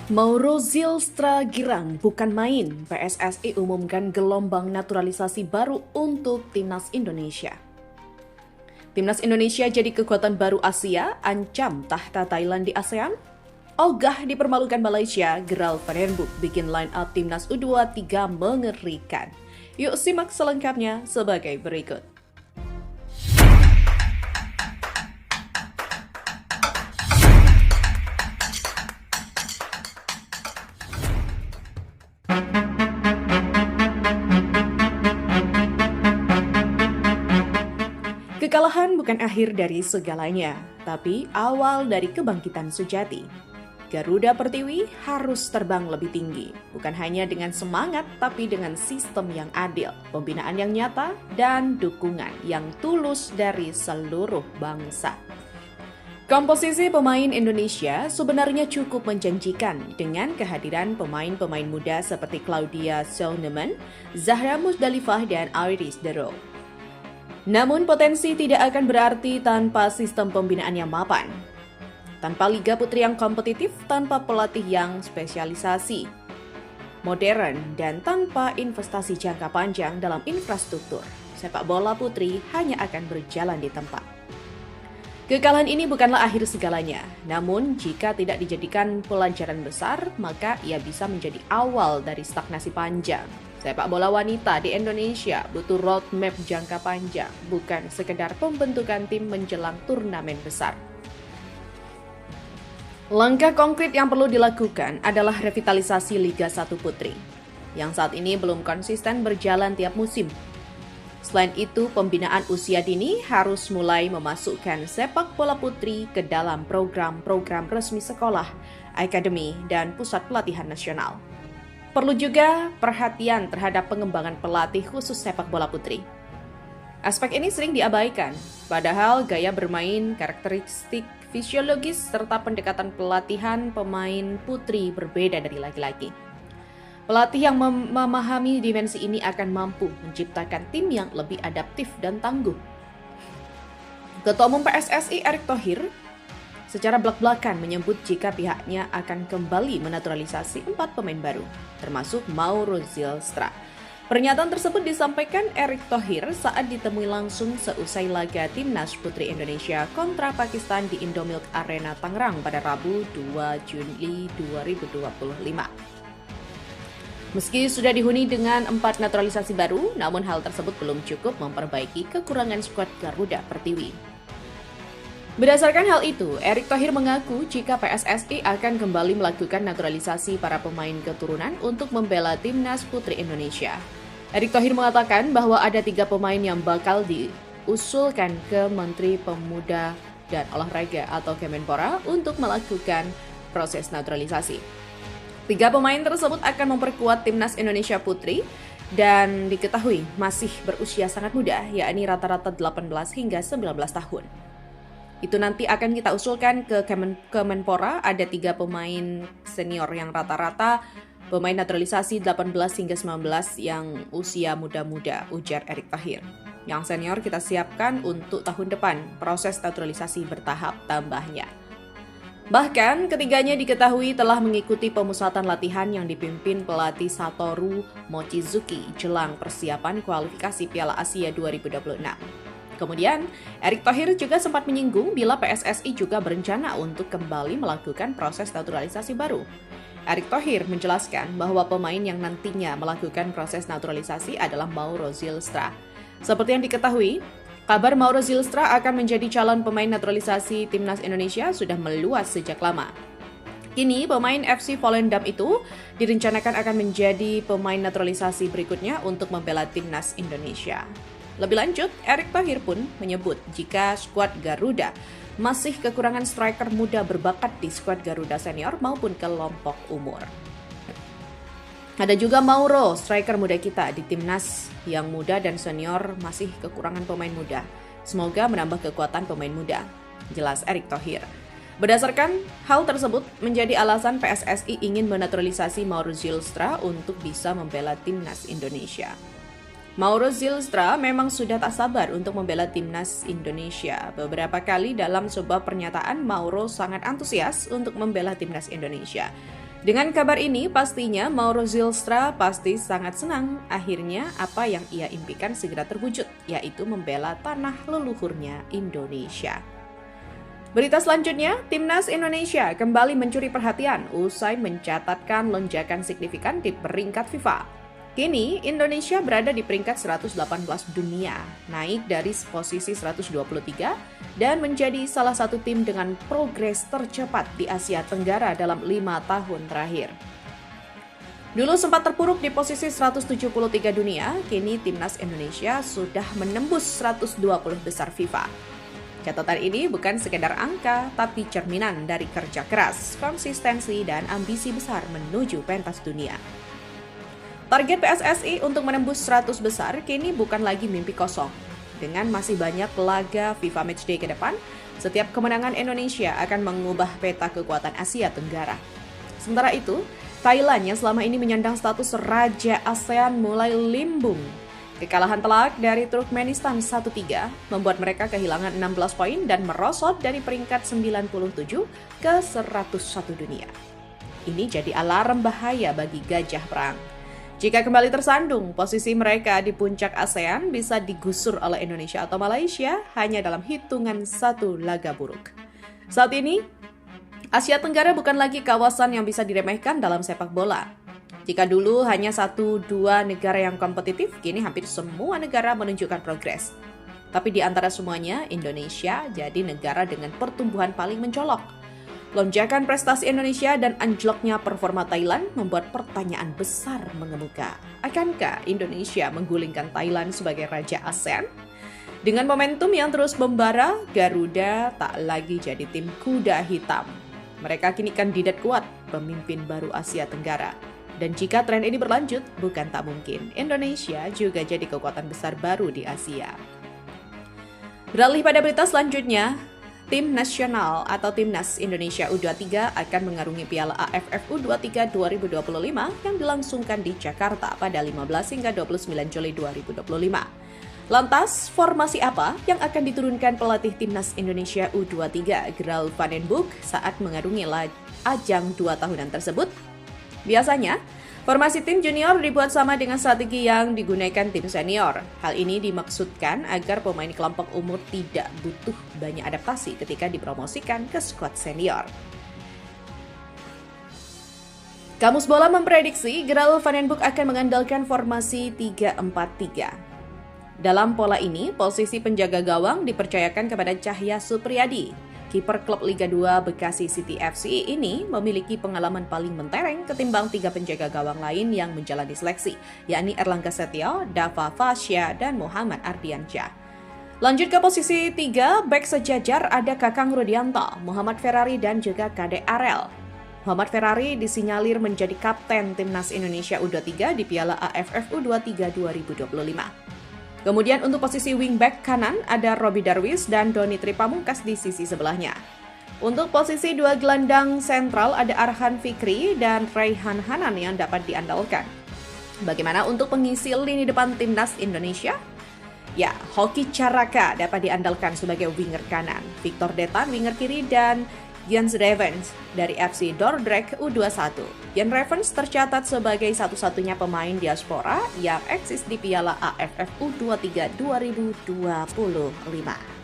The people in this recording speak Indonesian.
Mauro Zylstra girang bukan main. PSSI umumkan gelombang naturalisasi baru untuk Timnas Indonesia. Timnas Indonesia jadi kekuatan baru Asia, ancam tahta Thailand di ASEAN. Ogah dipermalukan Malaysia, Gerald Van Denboek bikin line up Timnas U23 mengerikan. Yuk simak selengkapnya sebagai berikut. Kekalahan bukan akhir dari segalanya, tapi awal dari kebangkitan sejati. Garuda Pertiwi harus terbang lebih tinggi, bukan hanya dengan semangat, tapi dengan sistem yang adil, pembinaan yang nyata, dan dukungan yang tulus dari seluruh bangsa. Komposisi pemain Indonesia sebenarnya cukup menjanjikan dengan kehadiran pemain-pemain muda seperti Claudia Solneman, Zahra Musdalifah, dan Iris Dero. Namun potensi tidak akan berarti tanpa sistem pembinaan yang mapan. Tanpa liga putri yang kompetitif, tanpa pelatih yang spesialisasi, modern, dan tanpa investasi jangka panjang dalam infrastruktur, sepak bola putri hanya akan berjalan di tempat. Kekalahan ini bukanlah akhir segalanya, namun jika tidak dijadikan pelajaran besar, maka ia bisa menjadi awal dari stagnasi panjang. Sepak bola wanita di Indonesia butuh roadmap jangka panjang, bukan sekedar pembentukan tim menjelang turnamen besar. Langkah konkret yang perlu dilakukan adalah revitalisasi Liga 1 Putri, yang saat ini belum konsisten berjalan tiap musim. Selain itu, pembinaan usia dini harus mulai memasukkan sepak bola putri ke dalam program-program resmi sekolah, akademi, dan pusat pelatihan nasional. Perlu juga perhatian terhadap pengembangan pelatih khusus sepak bola putri. Aspek ini sering diabaikan, padahal gaya bermain, karakteristik fisiologis, serta pendekatan pelatihan pemain putri berbeda dari laki-laki. Pelatih yang memahami dimensi ini akan mampu menciptakan tim yang lebih adaptif dan tangguh. Ketua Umum PSSI Erick Thohir secara belak-belakan menyebut jika pihaknya akan kembali menaturalisasi 4 pemain baru, termasuk Mauro Zylstra. Pernyataan tersebut disampaikan Erick Thohir saat ditemui langsung seusai laga Timnas Putri Indonesia kontra Pakistan di Indomilk Arena Tangerang pada Rabu 2 Juli 2025. Meski sudah dihuni dengan 4 naturalisasi baru, namun hal tersebut belum cukup memperbaiki kekurangan skuad Garuda Pertiwi. Berdasarkan hal itu, Erick Thohir mengaku jika PSSI akan kembali melakukan naturalisasi para pemain keturunan untuk membela Timnas Putri Indonesia. Erick Thohir mengatakan bahwa ada 3 pemain yang bakal diusulkan ke Menteri Pemuda dan Olahraga atau Kemenpora untuk melakukan proses naturalisasi. 3 pemain tersebut akan memperkuat Timnas Indonesia Putri dan diketahui masih berusia sangat muda, yakni rata-rata 18 hingga 19 tahun. Itu nanti akan kita usulkan ke Kemenpora, ada 3 pemain senior yang rata-rata pemain naturalisasi 18 hingga 19 yang usia muda-muda, ujar Erick Thohir. Yang senior kita siapkan untuk tahun depan, proses naturalisasi bertahap tambahnya. Bahkan, ketiganya diketahui telah mengikuti pemusatan latihan yang dipimpin pelatih Satoru Mochizuki jelang persiapan kualifikasi Piala Asia 2026. Kemudian, Erick Thohir juga sempat menyinggung bila PSSI juga berencana untuk kembali melakukan proses naturalisasi baru. Erick Thohir menjelaskan bahwa pemain yang nantinya melakukan proses naturalisasi adalah Mauro Zylstra. Seperti yang diketahui, kabar Mauro Zylstra akan menjadi calon pemain naturalisasi Timnas Indonesia sudah meluas sejak lama. Kini, pemain FC Volendam itu direncanakan akan menjadi pemain naturalisasi berikutnya untuk membela Timnas Indonesia. Lebih lanjut, Erick Thohir pun menyebut jika skuad Garuda masih kekurangan striker muda berbakat di skuad Garuda senior maupun kelompok umur. Ada juga Mauro, striker muda kita di timnas yang muda dan senior masih kekurangan pemain muda. Semoga menambah kekuatan pemain muda, jelas Erick Thohir. Berdasarkan hal tersebut menjadi alasan PSSI ingin menaturalisasi Mauro Zylstra untuk bisa membela timnas Indonesia. Mauro Zylstra memang sudah tak sabar untuk membela timnas Indonesia. Beberapa kali dalam sebuah pernyataan, Mauro sangat antusias untuk membela timnas Indonesia. Dengan kabar ini, pastinya Mauro Zylstra pasti sangat senang. Akhirnya apa yang ia impikan segera terwujud, yaitu membela tanah leluhurnya Indonesia. Berita selanjutnya, Timnas Indonesia kembali mencuri perhatian usai mencatatkan lonjakan signifikan di peringkat FIFA. Kini, Indonesia berada di peringkat 118 dunia, naik dari posisi 123 dan menjadi salah satu tim dengan progres tercepat di Asia Tenggara dalam 5 tahun terakhir. Dulu sempat terpuruk di posisi 173 dunia, kini Timnas Indonesia sudah menembus 120 besar FIFA. Catatan ini bukan sekedar angka, tapi cerminan dari kerja keras, konsistensi, dan ambisi besar menuju pentas dunia. Target PSSI untuk menembus 100 besar kini bukan lagi mimpi kosong. Dengan masih banyak laga FIFA Matchday ke depan, setiap kemenangan Indonesia akan mengubah peta kekuatan Asia Tenggara. Sementara itu, Thailand yang selama ini menyandang status Raja ASEAN mulai limbung. Kekalahan telak dari Turkmenistan 1-3 membuat mereka kehilangan 16 poin dan merosot dari peringkat 97 ke 101 dunia. Ini jadi alarm bahaya bagi gajah perang. Jika kembali tersandung, posisi mereka di puncak ASEAN bisa digusur oleh Indonesia atau Malaysia hanya dalam hitungan satu laga buruk. Saat ini, Asia Tenggara bukan lagi kawasan yang bisa diremehkan dalam sepak bola. Jika dulu hanya 1-2 negara yang kompetitif, kini hampir semua negara menunjukkan progres. Tapi di antara semuanya, Indonesia jadi negara dengan pertumbuhan paling mencolok. Lonjakan prestasi Indonesia dan anjloknya performa Thailand membuat pertanyaan besar mengemuka. Akankah Indonesia menggulingkan Thailand sebagai Raja ASEAN? Dengan momentum yang terus membara, Garuda tak lagi jadi tim kuda hitam. Mereka kini kandidat kuat pemimpin baru Asia Tenggara. Dan jika tren ini berlanjut, bukan tak mungkin Indonesia juga jadi kekuatan besar baru di Asia. Beralih pada berita selanjutnya, Tim nasional atau Timnas Indonesia U23 akan mengarungi Piala AFF U23 2025 yang dilangsungkan di Jakarta pada 15 hingga 29 Juli 2025. Lantas, formasi apa yang akan diturunkan pelatih Timnas Indonesia U23 Gral van den Boeck saat mengarungi ajang 2 tahunan tersebut? Biasanya, formasi tim junior dibuat sama dengan strategi yang digunakan tim senior. Hal ini dimaksudkan agar pemain kelompok umur tidak butuh banyak adaptasi ketika dipromosikan ke skuad senior. Kamus Bola memprediksi Gral van den Boeck akan mengandalkan formasi 3-4-3. Dalam pola ini, posisi penjaga gawang dipercayakan kepada Cahya Supriyadi. Kiper klub Liga 2 Bekasi City FC ini memiliki pengalaman paling mentereng ketimbang 3 penjaga gawang lain yang menjalani seleksi, yakni Erlangga Setio, Dava Fasya, dan Muhammad Ardiansyah. Lanjut ke posisi 3, bek sejajar ada Kakang Rudianto, Muhammad Ferrari, dan juga Kade Arel. Muhammad Ferrari disinyalir menjadi kapten Timnas Indonesia U23 di Piala AFF U23 2025. Kemudian untuk posisi wingback kanan ada Robby Darwis dan Doni Tripamungkas di sisi sebelahnya. Untuk posisi 2 gelandang sentral ada Arhan Fikri dan Raihan Hanan yang dapat diandalkan. Bagaimana untuk pengisi lini depan Timnas Indonesia? Ya, Hoki Caraka dapat diandalkan sebagai winger kanan, Victor Detan winger kiri, dan Jens Revens dari FC Dordrecht U21. Jens Revens tercatat sebagai satu-satunya pemain diaspora yang eksis di Piala AFF U23 2025.